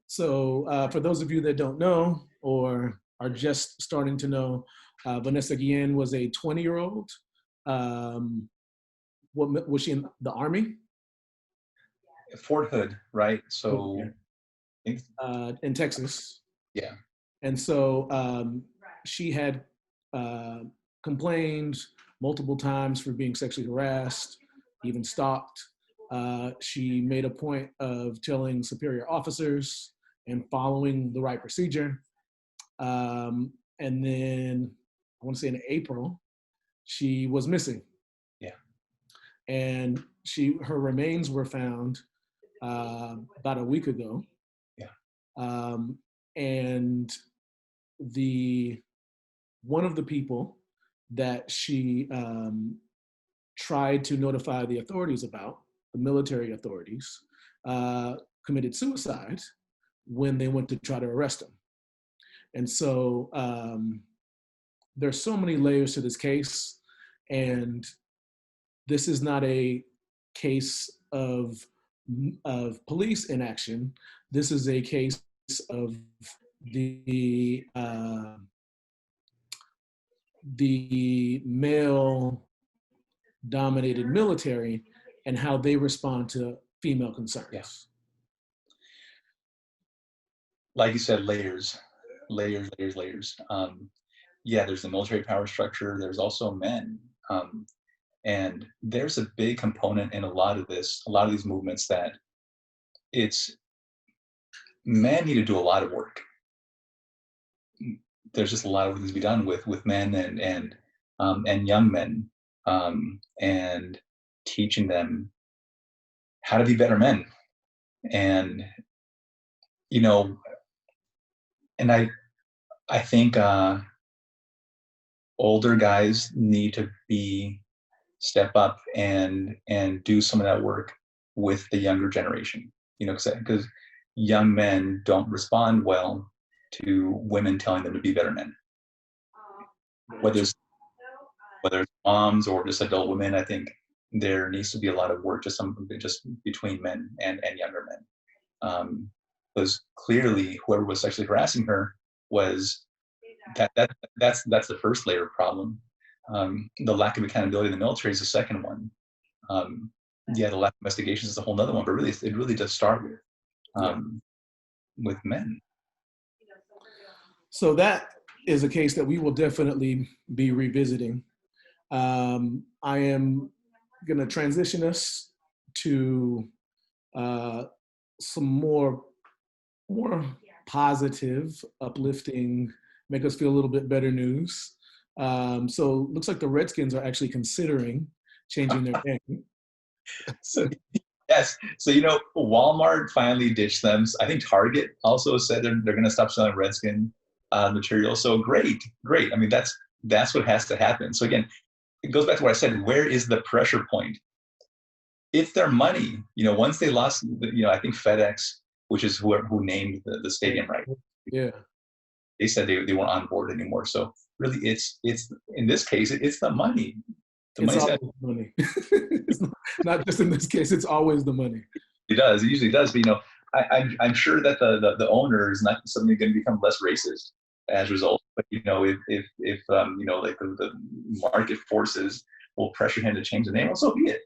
So for those of you that don't know or are just starting to know, Vanessa Guillen was a 20-year-old. What was she in the Army? Fort Hood, right? So in Texas. yeah. And so she had complained multiple times for being sexually harassed, even stalked. She made a point of telling superior officers and following the right procedure. And then I want to say in April, she was missing. Yeah. And her remains were found about a week ago. Yeah. And one of the people that she tried to notify the authorities about, the military authorities, committed suicide when they went to try to arrest him. And so there's so many layers to this case, and this is not a case of police inaction. This is a case of the male-dominated military and how they respond to female concerns. Yeah. Like you said, layers. Yeah, there's the military power structure. There's also men. And there's a big component in a lot of these movements that it's men need to do a lot of work. There's just a lot of things to be done with men and young men, and teaching them how to be better men. And and I think older guys need to step up and do some of that work with the younger generation, because young men don't respond well to women telling them to be better men. Whether it's moms or just adult women, I think there needs to be a lot of work just between men and younger men. Because clearly whoever was sexually harassing her was that's the first layer of problem. The lack of accountability in the military is the second one. The lack of investigations is a whole other one, but really it really does start with men. So that is a case that we will definitely be revisiting. I am going to transition us to some more positive, uplifting, make us feel a little bit better news. So looks like the Redskins are actually considering changing their name. So, yes. So, Walmart finally ditched them. I think Target also said they're going to stop selling Redskin material. So great. I mean, that's what has to happen. So again, it goes back to what I said. Where is the pressure point? It's their money. Once they lost, I think FedEx, which is who named the stadium, right? Yeah. They said they weren't on board anymore. So really, it's in this case, it's the money. It's always the money. It's not just in this case. It's always the money. It does. It usually does. But I'm sure that the owner is not suddenly going to become less racist as a result. But if like the market forces will pressure him to change the name, well, so be it.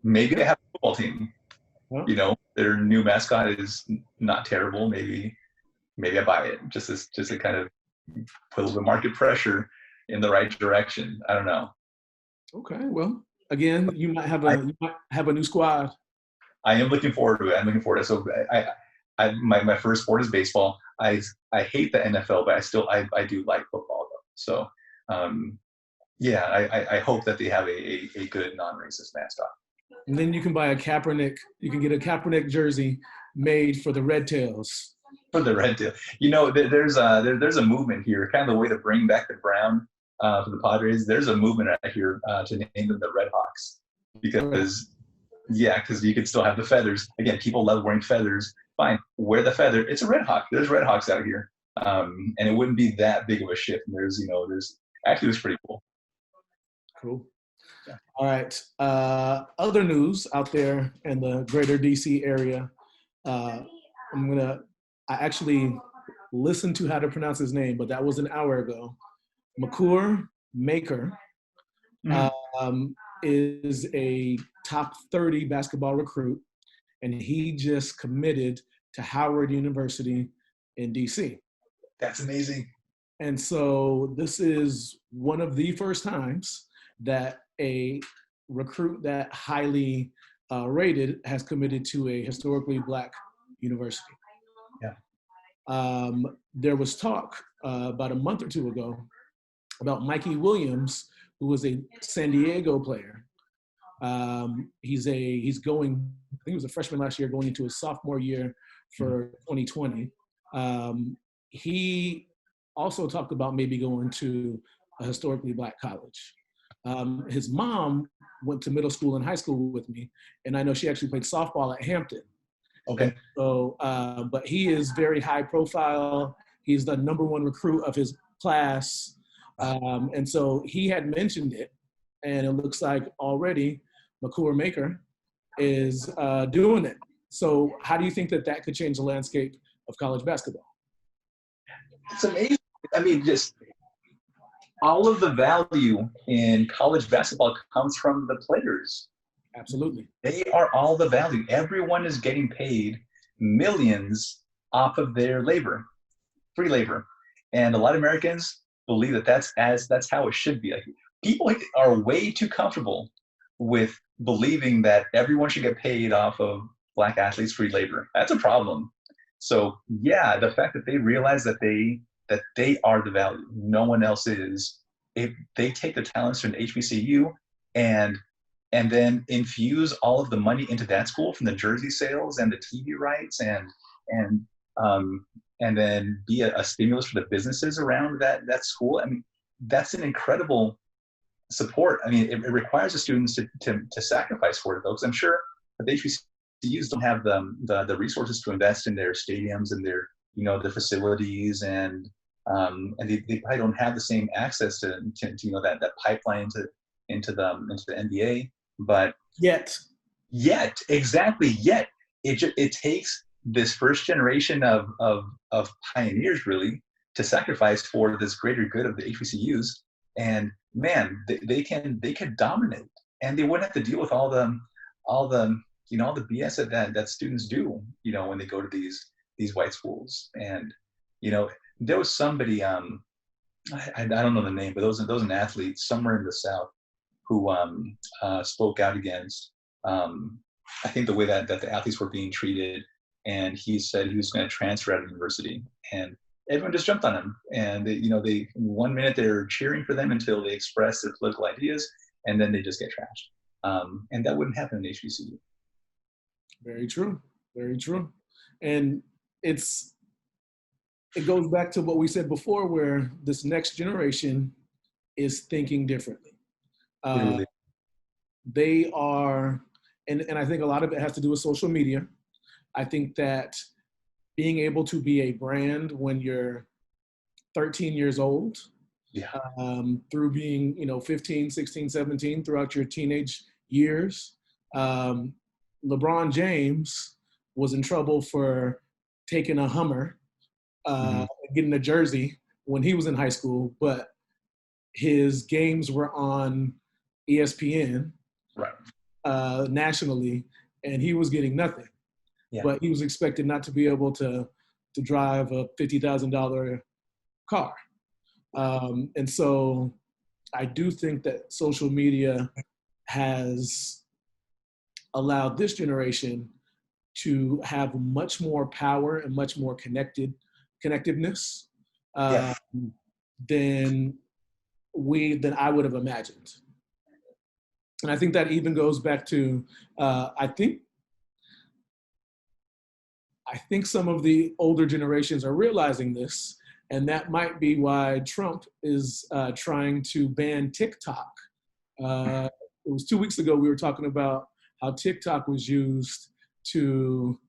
Maybe they have a football team. Huh? Their new mascot is not terrible. Maybe I buy it just to kind of put a little bit of market pressure in the right direction. I don't know. Okay, well, again, you might have a new squad. I am looking forward to it. So my first sport is baseball. I hate the NFL, but I do like football though. So I hope that they have a good non-racist mascot. And then you can buy a Kaepernick. You can get a Kaepernick jersey made for the Red Tails. For the Red Tail, there's a movement here, kind of the way to bring back the brown for the Padres. There's a movement out here to name them the Red Hawks because you can still have the feathers. Again, people love wearing feathers. Fine, wear the feather. It's a Red Hawk. There's Red Hawks out here, and it wouldn't be that big of a shift. And there's actually it was pretty cool. Cool. Yeah. All right. Other news out there in the greater DC area. uh, I actually listened to how to pronounce his name, but that was an hour ago. MAKUK Mhm. um, is a top 30 basketball recruit, and he just committed to Howard University in DC. That's amazing. And so this is one of the first times that a recruit that highly rated has committed to a historically Black university. Yeah. There was talk about a month or two ago about Mikey Williams, who was a San Diego player. He's going, I think he was a freshman last year, going into his sophomore year Mhm. for 2020. He also talked about maybe going to a historically Black college. His mom went to middle school and high school with me, and I know she actually played softball at Hampton. And Okay. so, but he is very high profile. He's the number one recruit of his class. And so he had mentioned it, and it looks like already MAKUK is doing it. So how do you think that that could change the landscape of college basketball? It's amazing. I mean, just all of the value in college basketball comes from the players. Absolutely. They are all the value. Everyone is getting paid millions off of their labor, free labor. And a lot of Americans believe that that's how it should be. Like, people are way too comfortable with believing that everyone should get paid off of Black athletes' free labor. That's a problem. So yeah, the fact that they realize that they are the value, no one else is. If they take the talents from HBCU and then infuse all of the money into that school from the jersey sales and the TV rights and um, and then be a stimulus for the businesses around that school. I mean, that's an incredible support. I mean, it requires the students to sacrifice for it, though, because I'm sure the HBCUs don't have the resources to invest in their stadiums and their the facilities and they probably don't have the same access to that pipeline into the NBA. But yet it takes this first generation of pioneers really to sacrifice for this greater good of the HBCUs. And man, they can dominate, and they wouldn't have to deal with all the all the BS that students do when they go to these white schools. And there was somebody I don't know the name, but there was an athlete somewhere in the South who spoke out against I think the way that the athletes were being treated, and he said he was going to transfer out of university, and everyone just jumped on him. And they 1 minute they're cheering for them until they express their political ideas, and then they just get trashed. And that wouldn't happen in HBCU. Very true. Very true. And it goes back to what we said before, where this next generation is thinking differently. Literally. They are, and I think a lot of it has to do with social media. I think that being able to be a brand when you're 13 years old, Yeah. through being 15, 16, 17, throughout your teenage years. LeBron James was in trouble for taking a Hummer, getting a jersey when he was in high school, but his games were on ESPN Right. nationally, and he was getting nothing. Yeah. But he was expected not to be able to drive a $50,000 car. And so I do think that social media has allowed this generation to have much more power and much more connectiveness Yeah. than I would have imagined. And I think that even goes back to I think some of the older generations are realizing this, and that might be why Trump is trying to ban TikTok. It was 2 weeks ago we were talking about how TikTok was used to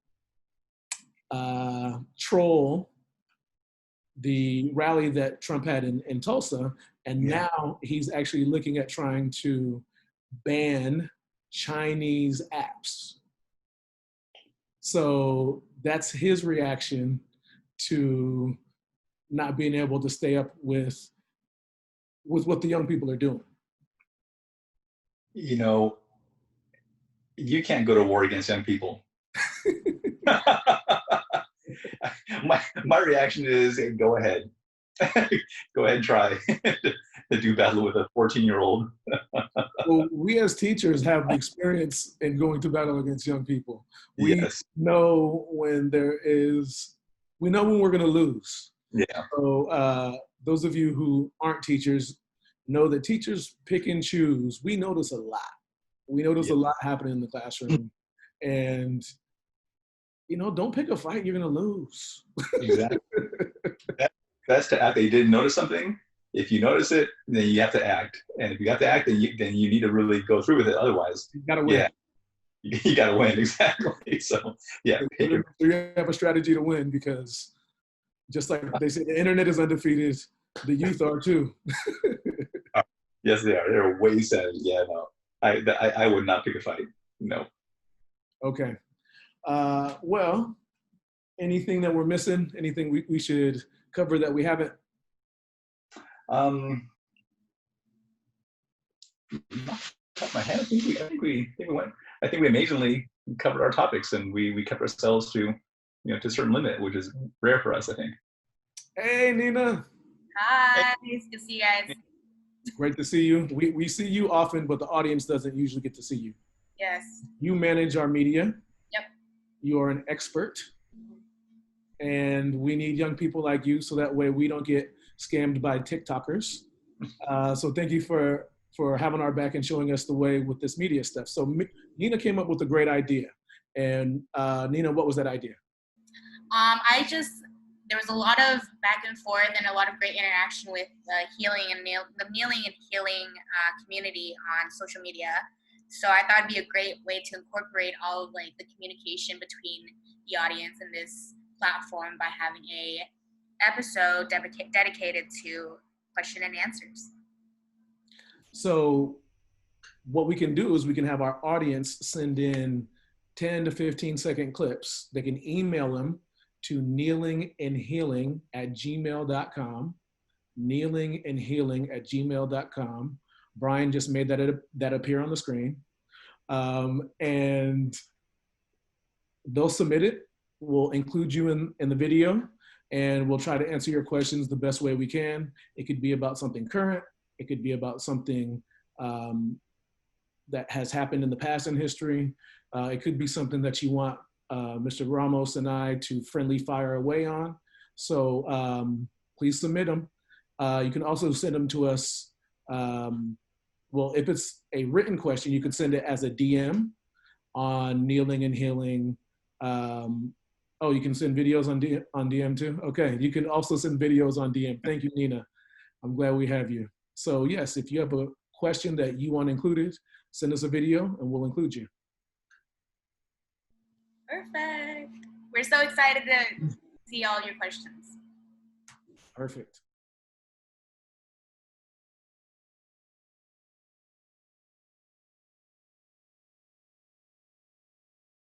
troll the rally that Trump had in Tulsa, and now he's actually looking at trying to ban Chinese apps. So that's his reaction to not being able to stay up with what the young people are doing. You know, you can't go to war against young people. my reaction is, hey, go ahead. Go ahead and try to do battle with a 14-year-old. Well, we as teachers have the experience in going to battle against young people. We Yes. know when we know when we're going to lose. Yeah. So those of you who aren't teachers know that teachers pick and choose. We notice a lot. We notice a lot happening in the classroom. And, don't pick a fight you're going to lose. Exactly. Best to act that you didn't notice something. If you notice it, then you have to act. And if you have to act, then you need to really go through with it. Otherwise, You got to win. Yeah, you got to win. Exactly. So, yeah. You have a strategy to win, because just like they say, the internet is undefeated. The youth are too. Yes, they are. They're way savage. Yeah, no. I would not pick a fight. No. Okay. Well, anything that we're missing? Anything we should cover that we haven't? Top of my head, I think we amazingly covered our topics, and we kept ourselves to to a certain limit, which is rare for us, I think. Hey, Nina. Hi. It's good to see you guys. Great to see you. We see you often, but the audience doesn't usually get to see you. Yes. You manage our media. Yep. You are an expert. And we need young people like you, so that way we don't get scammed by TikTokers. So thank you for having our back and showing us the way with this media stuff. So Nina came up with a great idea. And Nina, what was that idea? There was a lot of back and forth and a lot of great interaction with healing and the kneeling and healing community on social media. So I thought it'd be a great way to incorporate all of the communication between the audience in this platform by having a episode dedicated to question and answers. So what we can do is we can have our audience send in 10 to 15 second clips. They can email them to kneelingandhealing@gmail.com, kneelingandhealing@gmail.com. Brian just made that appear on the screen. And they'll submit it. We'll include you in the video, and we'll try to answer your questions the best way we can. It could be about something current. It could be about something that has happened in the past in history. It could be something that you want Mr. Ramos and I to friendly fire away on. So please submit them. You can also send them to us. Well, if it's a written question, you can send it as a DM on Kneeling and Healing. Oh, you can send videos on DM too? Okay, you can also send videos on DM. Thank you, Nina. I'm glad we have you. So yes, if you have a question that you want included, send us a video and we'll include you. Perfect. We're so excited to see all your questions. Perfect.